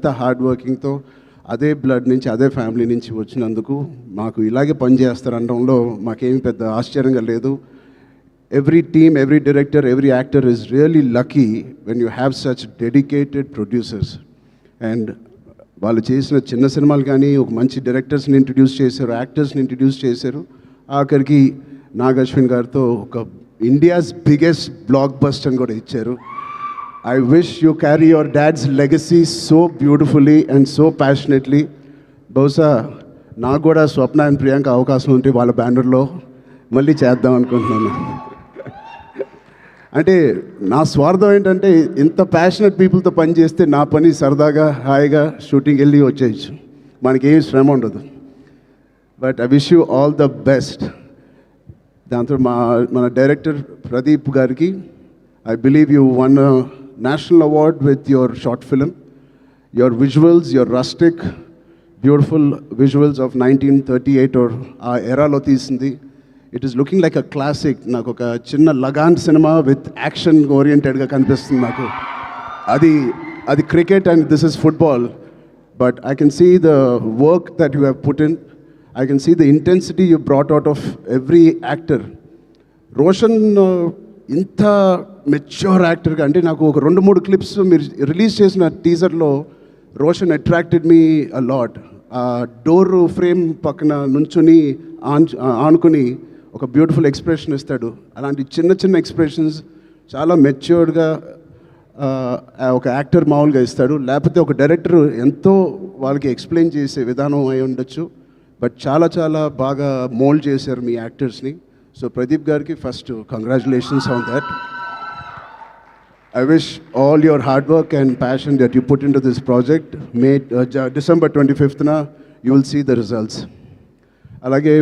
అంత హార్డ్ వర్కింగ్తో అదే బ్లడ్ నుంచి అదే ఫ్యామిలీ నుంచి వచ్చినందుకు మాకు ఇలాగే పనిచేస్తారనడంలో మాకేమీ పెద్ద ఆశ్చర్యంగా లేదు. Every team, every director, every actor is really lucky when you have such dedicated producers. And వాళ్ళు చేసిన చిన్న సినిమాలు కానీ ఒక మంచి డైరెక్టర్స్ని ఇంట్రడ్యూస్ చేశారు, యాక్టర్స్ని ఇంట్రడ్యూస్ చేశారు. ఆఖరికి నాగ్ అశ్విన్ గారితో ఒక ఇండియాస్ బిగ్గెస్ట్ బ్లాక్ బస్టర్ కూడా ఇచ్చారు. I wish you carry your dad's legacy so beautifully and so passionately. బహుశా నాకు కూడా స్వప్న అండ్ ప్రియాంక అవకాశం ఉంటే వాళ్ళ బ్యానర్లో మళ్ళీ చేద్దాం అనుకుంటున్నాను. అంటే నా స్వార్థం ఏంటంటే ఇంత ప్యాషనెట్ పీపుల్తో పనిచేస్తే నా పని సరదాగా హాయిగా షూటింగ్ వెళ్ళి వచ్చేయచ్చు, మనకేం శ్రమ ఉండదు. But I wish you all the best. దాంతో మన డైరెక్టర్ ప్రదీప్ గారికి I believe you won a national award with your short film. Your visuals, your rustic, beautiful visuals of 1938 or our era lo teesindi. It is looking like a classic. Naku oka chinna Lagan cinema with action oriented ga kanipistundi naku. Adi cricket and this is football. But I can see the work that you have put in. I can see the intensity you brought out of every actor. Roshan ఇంత mature యాక్టర్గా అంటే నాకు ఒక 2-3 clips మీరు release చేసిన టీజర్లో Roshan attracted me a lot. ఆ door frame పక్కన నుంచుని ఆనుకుని ఒక బ్యూటిఫుల్ ఎక్స్ప్రెషన్ ఇస్తాడు. అలాంటి చిన్న చిన్న ఎక్స్ప్రెషన్స్ చాలా మెచ్యూర్డ్గా ఒక యాక్టర్ మామూలుగా ఇస్తాడు. లేకపోతే ఒక డైరెక్టర్ ఎంతో వాళ్ళకి ఎక్స్ప్లెయిన్ చేసే విధానం అయి ఉండొచ్చు. బట్ చాలా చాలా బాగా మోల్డ్ చేశారు మీ యాక్టర్స్ని. So Pradeep Garki, first congratulations on that. I wish all your hard work and passion that you put into this project, December 25th na, you will see the results. Alage